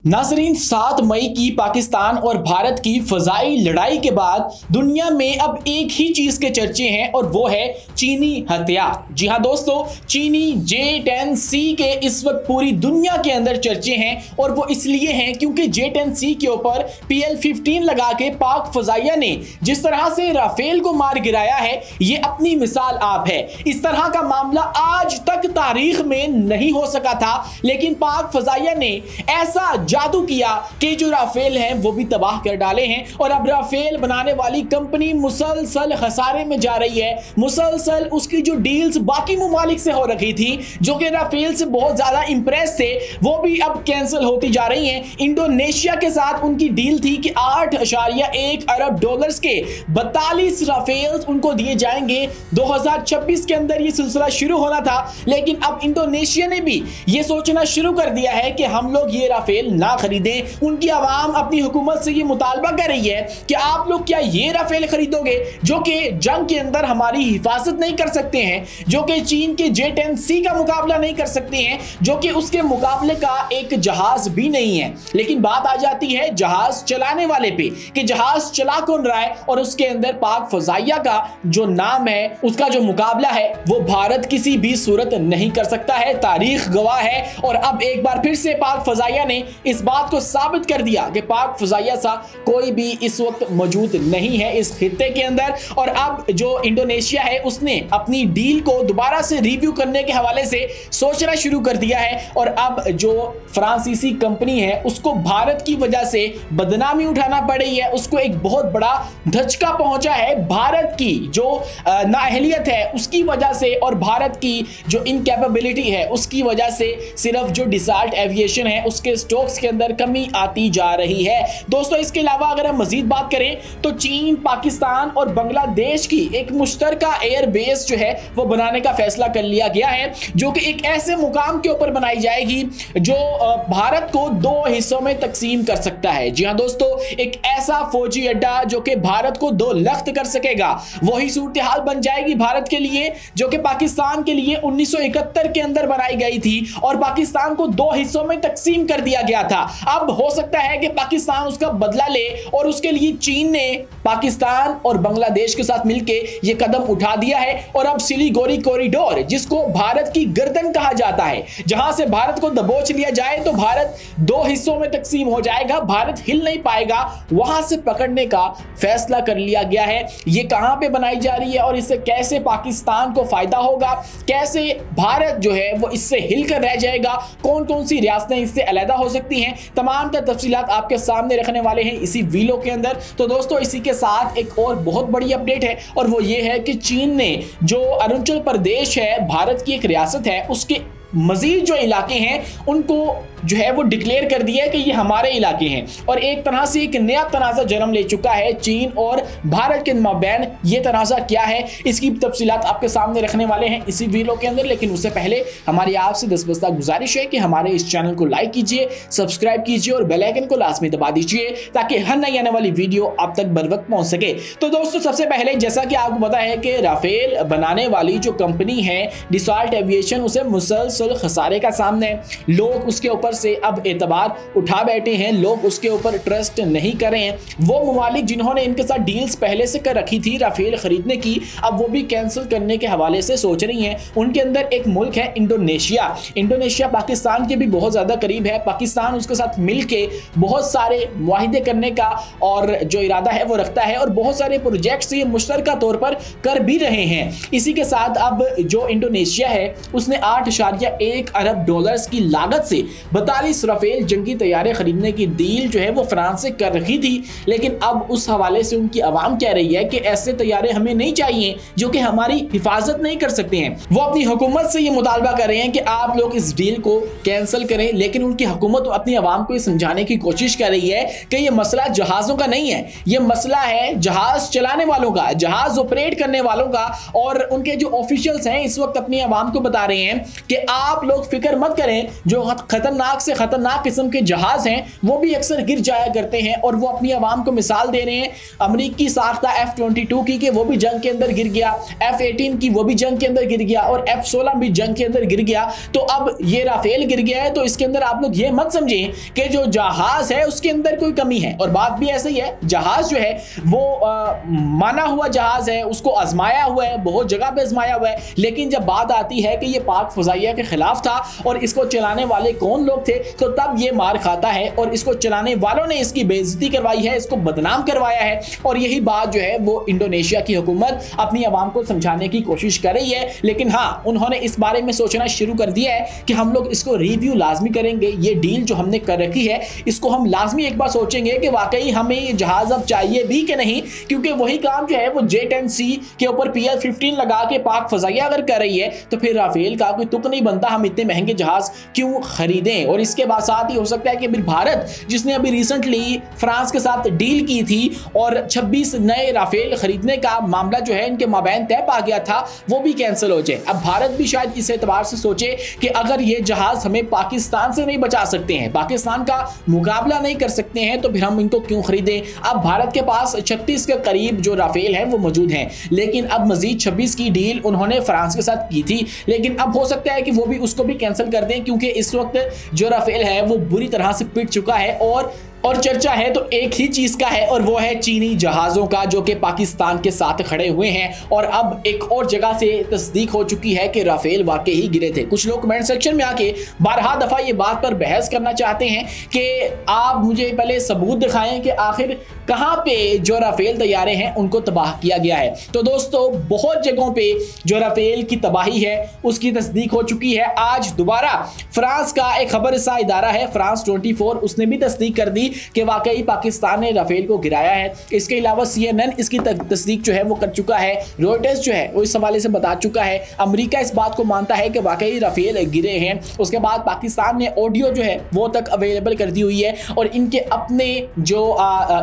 नाजरीन, 7 मई की पाकिस्तान और भारत की फजाई लड़ाई के बाद दुनिया में अब एक ही चीज के चर्चे हैं और वो है चीनी हथियार। जी हां दोस्तों, चीनी J-10C के इस वक्त पूरी दुनिया के अंदर चर्चे हैं और वो इसलिए हैं क्योंकि J-10C के ऊपर PL-15 लगा के पाक फजाइया ने जिस तरह से राफेल को मार गिराया है, ये अपनी मिसाल आप है। इस तरह का मामला आज तक तारीख में नहीं हो सका था, लेकिन पाक फजाइया ने ऐसा जादू किया कि जो राफेल हैं वो भी तबाह कर डाले हैं और अब राफेल बनाने वाली कंपनी मुसलसल खसारे में जा रही है। मुसलसल उसकी जो डील्स बाकी ममालिक से हो रखी थी, जो कि राफेल से बहुत ज्यादा इंप्रेस थे, वो भी अब कैंसिल होती जा रही हैं। इंडोनेशिया के साथ उनकी डील थी कि 8.1 अरब डॉलर्स के 42 राफेल उनको दिए जाएंगे। 2026 के अंदर ये सिलसिला शुरू होना था, लेकिन अब इंडोनेशिया ने भी ये सोचना शुरू कर दिया है कि हम लोग ये राफेल ना खरीदें। उनकी आवाम अपनी हुकूमत से ये मुतालबा कर रही है कि आप लोग क्या ये राफेल खरीदोगे जो कि जंग के अंदर हमारी हिफाजत नहीं कर सकते हैं, जो कि चीन के J-10C का मुकाबला नहीं कर सकते हैं, जो कि उसके मुकाबले का एक जहाज भी नहीं है। लेकिन बात आ जाती है जहाज चलाने वाले पे कि जहाज चला कौन रहा है, और उसके अंदर पाक फजाइया का जो नाम है, उसका जो मुकाबला है वो भारत किसी भी सूरत नहीं कर सकता है। तारीख गवाह है और अब एक बार फिर से पाक फजाइया ने इस बात को साबित कर दिया कि पाक फजाइया सा कोई भी इस वक्त मौजूद नहीं है इस खित्ते के अंदर। और अब जो इंडोनेशिया है उसने अपनी डील को दोबारा से रिव्यू करने के हवाले से सोचना शुरू कर दिया है और अब जो फ्रांसीसी कंपनी है उसको भारत की वजह से बदनामी उठाना पड़ रही है। उसको एक बहुत बड़ा धचका पहुंचा है भारत की जो नाअहलियत है उसकी वजह से, और भारत की जो इनकैपेबिलिटी है उसकी वजह से सिर्फ जो डिसाल्ट एविएशन है उसके स्टॉक्स के अंदर कमी आती जा रही है। दोस्तों, इसके अलावा अगर हम मजीद बात करें तो चीन, पाकिस्तान और बांग्लादेश की एक मुश्तरका एयर बेस जो है वो बनाने का फैसला कर लिया गया है, जो कि एक ऐसे मुकाम के ऊपर बनाई जाएगी जो भारत को 2 हिस्सों में तकसीम कर सकता है। जी हां दोस्तों, एक ऐसा फौजी अड्डा जो कि भारत को 2 लख्त कर सकेगा। वही सूरत हाल बन जाएगी भारत के लिए जो कि पाकिस्तान के लिए 1971 के अंदर बनाई गई थी और पाकिस्तान को 2 हिस्सों में तकसीम कर दिया गया था। अब हो सकता है कि पाकिस्तान उसका बदला ले और उसके लिए चीन ने पाकिस्तान और बांग्लादेश के साथ मिलकर यह कदम उठा दिया है। और अब सिलीगुड़ी कॉरिडोर, जिसको भारत की गर्दन कहा जाता है, जहां से भारत को दबोच लिया जाए तो भारत 2 हिस्सों में तकसीम हो जाएगा, भारत हिल नहीं पाएगा, वहां से पकड़ने का फैसला कर लिया गया है। यह कहां पे बनाई जा रही है और इससे कैसे पाकिस्तान को फायदा होगा, कैसे भारत जो है वो इससे हिलकर रह जाएगा, कौन कौन सी रियासतें इससे अलहदा हो सकती हैं, तमाम तफसीलात आपके सामने रखने वाले हैं इसी वीडियो के अंदर। तो दोस्तों, इसी के साथ एक और बहुत बड़ी अपडेट है और वो ये है कि चीन ने जो अरुणाचल प्रदेश है, भारत की एक रियासत है, उसके मजीद जो इलाके हैं उनको जो है वो डिक्लेयर कर दिया है कि ये हमारे इलाके हैं। और एक तरह से एक नया तनाज़ा जन्म ले चुका है चीन और भारत के माबैन। ये तनाज़ा क्या है, इसकी तफसीलात आपके सामने रखने वाले हैं इसी वीडियो के अंदर। लेकिन उससे पहले हमारी आपसे दस्तबस्ता गुजारिश है कि हमारे इस चैनल को लाइक कीजिए, सब्सक्राइब कीजिए और बेल आइकन को लाजमी दबा दीजिए ताकि हर नई आने वाली वीडियो आप तक बर वक्त पहुंच सके। तो दोस्तों, सबसे पहले जैसा कि आपको पता है कि राफेल बनाने वाली जो कंपनी है डिसाल्ट एविएशन, उसे मुसलसल खसारे का सामने है। लोग उसके ऊपर से अब एतबार उठा बैठे हैं, लोग उसके ऊपर ट्रस्ट नहीं कर रहे हैं। वो ममालिक जिन्होंने इनके साथ डील्स पहले से कर रखी थी राफेल खरीदने की, अब वो भी कैंसिल करने के हवाले से सोच रही हैं। उनके अंदर एक मुल्क है इंडोनेशिया। इंडोनेशिया पाकिस्तान के भी बहुत ज्यादा करीब है। पाकिस्तान उसके साथ मिलके बहुत सारे मुआहिदे करने का और जो इरादा है वो रखता है और बहुत सारे प्रोजेक्ट्स ये मुश्तरका तौर पर कर भी रहे हैं। इसी के साथ अब जो इंडोनेशिया है उसने 8.1 अरब डॉलर्स की लागत से 42 राफेल जंगी तैयारे खरीदने की डील जो है वो फ्रांस से कर रखी थी। लेकिन अब उस हवाले से उनकी आवाम कह रही है कि ऐसे तैयारे हमें नहीं चाहिए जो कि हमारी हिफाजत नहीं कर सकते हैं। वो अपनी हुकूमत से ये मुतालबा कर रहे हैं कि आप लोग इस डील को कैंसिल करें। लेकिन उनकी हुकूमत अपनी आवाम को ये समझाने की कोशिश कर रही है कि ये मसला जहाज़ों का नहीं है, ये मसला है जहाज चलाने वालों का, जहाज ऑपरेट करने वालों का। और उनके जो ऑफिशियल्स हैं इस वक्त अपनी आवाम को बता रहे हैं कि आप लोग फिक्र मत करें, जो खतरनाक से खतरनाक किस्म के जहाज हैं वो भी अक्सर गिर जाया करते हैं और वो अपनी आवाम को मिसाल दे रहे हैं। अमेरिकी साख्ता F-22 की कि वो भी जंग के अंदर गिर गया, F-18 की वो भी जंग के अंदर गिर गया और F-16 भी जंग के अंदर गिर गया। तो अब ये राफेल गिर गया है, तो इसके अंदर आप लोग ये मत समझें कि जो जहाज है उसके अंदर कोई कमी है। और बात भी ऐसे ही है, जहाज जो है वो माना हुआ जहाज है, उसको आजमाया हुआ है, बहुत जगह पे आजमाया हुआ है, लेकिन जब बात आती है कि ये पाक फजाइया के खिलाफ था और इसको चलाने वाले कौन लोग थे, तो तब ये मार खाता है और इसको चलाने वालों ने इसकी बेइज्जती करवाई है, इसको बदनाम करवाया है। और यही बात जो है वो इंडोनेशिया की हुकूमत अपनी आवाम को समझाने की कोशिश कर रही है। लेकिन हाँ, उन्होंने इस बारे में सोचना शुरू कर दिया है कि हम लोग इसको रिव्यू लाजमी करेंगे, ये डील जो हमने कर रखी है इसको हम लाजमी एक बार सोचेंगे कि वाकई हमें ये जहाज अब चाहिए भी कि नहीं, क्योंकि वही काम जो है वो J-10C के ऊपर PL-15 लगा के पाक फजाइया अगर कर रही है तो फिर राफेल का कोई तुक नहीं बनता, हम इतने महंगे जहाज क्यों खरीदें। और इसके बाद साथ ही हो सकता है कि अभी भारत, जिसने अभी रिसेंटली फ्रांस के साथ डील की थी और 26 नए राफेल खरीदने का मामला जो है इनके माबैन तय पा गया था, वो भी कैंसिल हो जाए। अब भारत भी शायद इस एतबार से सोचे कि अगर ये जहाज हमें पाकिस्तान से नहीं बचा सकते हैं, पाकिस्तान का मुकाबला नहीं कर सकते हैं, तो फिर हम इनको क्यों खरीदें। अब भारत के पास 36 के करीब जो राफेल हैं वो मौजूद हैं, लेकिन अब मजीद 26 की डील उन्होंने फ्रांस के साथ की थी, लेकिन अब हो सकता है कि वो भी उसको भी कैंसिल कर दें, क्योंकि इस वक्त जो राफेल है वो बुरी तरह से पिट चुका है। और चर्चा है तो एक ही चीज का है, और वो है चीनी जहाजों का, जो कि पाकिस्तान के साथ खड़े हुए हैं। और अब एक और जगह से तस्दीक हो चुकी है कि राफेल वाकई ही गिरे थे। कुछ लोग कमेंट सेक्शन में आके बारहा दफा ये बात पर बहस करना चाहते हैं कि आप मुझे पहले सबूत दिखाएं कि आखिर कहां पे जो राफेल तैयारे हैं उनको तबाह किया गया है। तो दोस्तों, बहुत जगहों पे जो राफेल की तबाही है उसकी तस्दीक हो चुकी है। आज दोबारा फ्रांस का एक खबरसां इदारा है France 24, उसने भी तस्दीक कर दी कि वाकई पाकिस्तान ने राफेल को गिराया है। इसके अलावा CNN इसकी तस्दीक जो है वो कर चुका है, रॉयटर्स जो है वो इस हवाले से बता चुका है, अमेरिका इस बात को मानता है कि वाकई राफेल गिरे हैं। उसके बाद पाकिस्तान ने ऑडियो जो है वो तक अवेलेबल कर दी हुई है और इनके अपने जो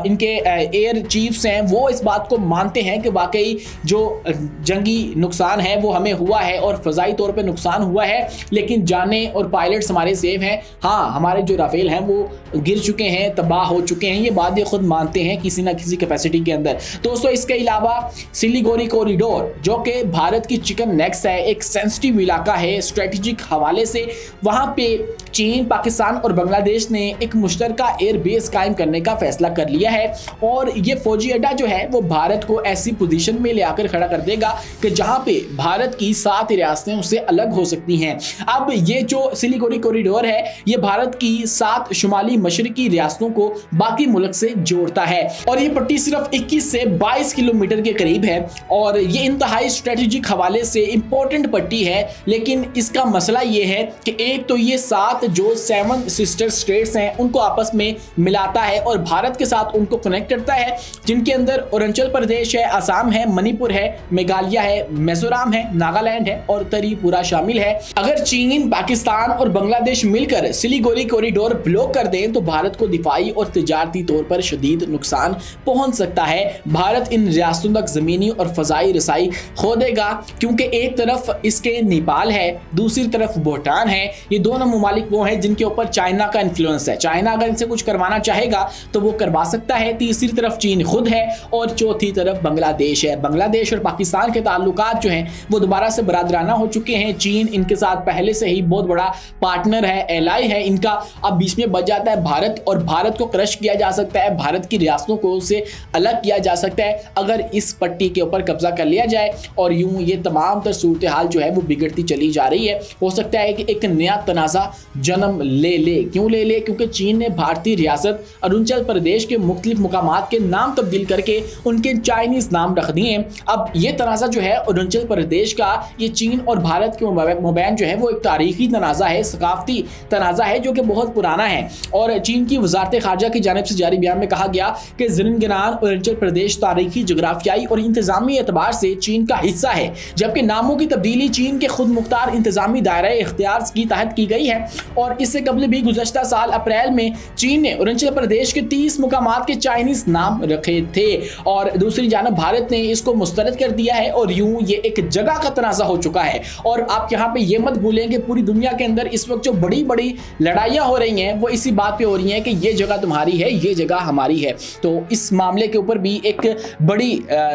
इनके एयर चीफ्स हैं वो इस बात को मानते हैं कि वाकई जो जंगी नुकसान है वो हमें हुआ है और फजाई तौर पर नुकसान हुआ है, लेकिन जाने और पायलट्स हमारे सेफ हैं। हाँ, हमारे जो राफेल हैं वो गिर चुके हैं, तबाह हो चुके हैं, ये बात ये खुद मानते हैं किसी ना किसी कैपेसिटी के अंदर। दोस्तों, इसके अलावा सिलीगुड़ी कॉरिडोर, जो कि भारत की चिकन नेक्स है, एक सेंसिटिव इलाका है स्ट्रेटेजिक हवाले से, वहां पे चीन, पाकिस्तान और बांग्लादेश ने एक मुश्तरका एयर बेस कायम करने का फैसला कर लिया है। और ये फौजी अड्डा जो है वो भारत को ऐसी पोजीशन में ले आकर खड़ा कर देगा कि जहां पे भारत की 7 रियासतें उससे अलग हो सकती हैं। अब ये जो सिलीगुड़ी कॉरिडोर है ये भारत की 7 शुमाली मशरकी रियासतों को बाकी मुल्क से जोड़ता है और ये पट्टी सिर्फ 21 से 22 किलोमीटर के करीब है और ये इंतहाई स्ट्रेटेजिक हवाले से इंपॉर्टेंट पट्टी है। लेकिन इसका मसला ये है कि एक तो ये 7 जो 7 सिस्टर स्टेट्स हैं उनको आपस में मिलाता है और भारत के साथ उनको कनेक्ट करता है, जिनके अंदर अरुणाचल प्रदेश है, असम है, मणिपुर है, मेघालय है, मिजोरम है, नागालैंड है और त्रिपुरा शामिल है। अगर चीन, पाकिस्तान और बांग्लादेश मिलकर सिलीगुड़ी कॉरिडोर ब्लॉक कर दें तो भारत को दिफाई और तिजारती तौर पर शदीद नुकसान पहुंच सकता है। भारत इन रियासतों तक जमीनी और फजाई रसाई खो देगा, क्योंकि एक तरफ इसके नेपाल है, दूसरी तरफ भूटान है। ये दोनों ममालिक वो हैं जिनके ऊपर चाइना का इन्फ्लुएंस है। चाइना अगर इनसे कुछ करवाना चाहेगा तो वो करवा सकता है। तीसरी तरफ चीन खुद है और चौथी तरफ बांग्लादेश है। बांग्लादेश और पाकिस्तान के ताल्लुकात जो हैं वो दोबारा से बरादराना हो चुके हैं। चीन इनके साथ पहले से ही बहुत बड़ा पार्टनर है, एलाई है इनका। अब बीच में बच जाता है भारत और भारत को क्रश किया जा सकता है, भारत की रियासतों को उससे अलग किया जा सकता है अगर इस पट्टी के ऊपर कब्जा कर लिया जाए। और यूं ये तमाम तर सूरत हाल जो है वो बिगड़ती चली जा रही है। हो सकता है कि एक नया तनाज़ा जन्म ले ले। क्यों ले ले? क्योंकि चीन ने भारतीय रियासत अरुणाचल प्रदेश के मुख्तलिफ मुकामात के नाम तब्दील करके उनके चाइनीज नाम रख दिए। अब ये तनाज़ा जो है अरुणाचल प्रदेश का, ये चीन और भारत के मबैन जो है वो एक तारीखी तनाज़ा है, सकाफती तनाज़ा है जो कि बहुत पुराना है। और चीन की वजारत खारजा की जानिब से जारी बयान में कहा गया कि ज़िनगिनान अरुणाचल प्रदेश तारीखी, जोग्राफियाई और इंतजामी एतबार से चीन का हिस्सा है, जबकि नामों की तब्दीली चीन के खुद मुख्तार इंतजामी दायरा इख्तियार की तहत की गई है। और इससे कबल भी गुज़श्ता साल अप्रैल में चीन ने अरुणाचल प्रदेश के 30 मुकामात के चाइनीज नाम रखे थे और दूसरी जानब भारत ने इसको मुस्तरद कर दिया है और यूं ये एक जगह का तनाज़ा हो चुका है। और आप यहाँ पे ये मत भूलें कि पूरी दुनिया के अंदर इस वक्त जो बड़ी बड़ी लड़ाइयाँ हो रही हैं वो इसी बात पे हो रही हैं कि ये जगह तुम्हारी है, ये जगह हमारी है। तो इस मामले के ऊपर भी एक बड़ी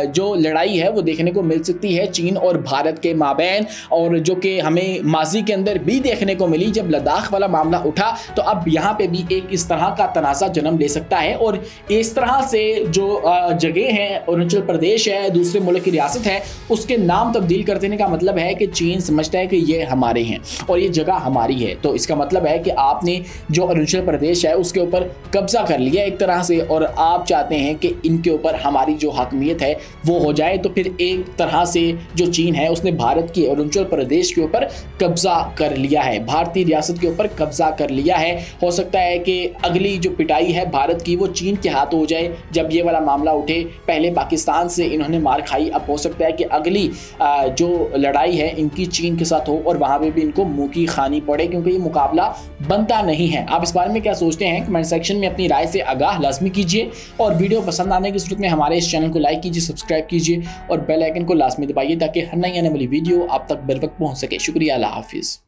जो लड़ाई है वो देखने को मिल सकती है चीन और भारत के माबैन, और जो कि हमें माजी के अंदर भी देखने को मिली जब लद्दाख वाला मामला उठा। तो अब यहाँ पे भी एक इस तरह का तनाज़ा जन्म ले सकता है और इस तरह से जो जगह है, अरुणाचल प्रदेश है, दूसरे मुल्क की रियासत है, उसके नाम तब्दील कर देने का मतलब है कि चीन समझता है कि ये हमारे हैं और ये जगह हमारी है। तो इसका मतलब है कि आपने जो अरुणाचल प्रदेश है उसके ऊपर कब्जा कर लिया एक तरह से, और आप चाहते हैं कि इनके ऊपर हमारी जो हकमियत है वो हो जाए। तो फिर एक तरह से जो चीन है उसने भारत की अरुणाचल प्रदेश के ऊपर कब्जा कर लिया है, भारतीय रियासत के ऊपर कब्जा कर लिया है। हो सकता है कि अगली जो पिटाई है भारत की वो चीन के हाथ हो जाए जब ये वाला मामला उठे। पहले पाकिस्तान से इन्होंने मार खाई, अब हो सकता है कि अगली जो लड़ाई है इनकी चीन के साथ हो और वहाँ पे भी इनको मुँह की खानी पड़े, क्योंकि ये मुकाबला बनता नहीं है। आप इस बारे में क्या सोचते हैं कमेंट सेक्शन में अपनी राय से आगाह लाजमी कीजिए, और वीडियो पसंद आने की सूरत में हमारे इस चैनल को लाइक कीजिए, सब्सक्राइब कीजिए और बेल आइकन को लाजमी दबाइए ताकि हर नई आने वाली वीडियो आप तक बर वक्त पहुँच सके। शुक्रिया, अल्लाह हाफिज़।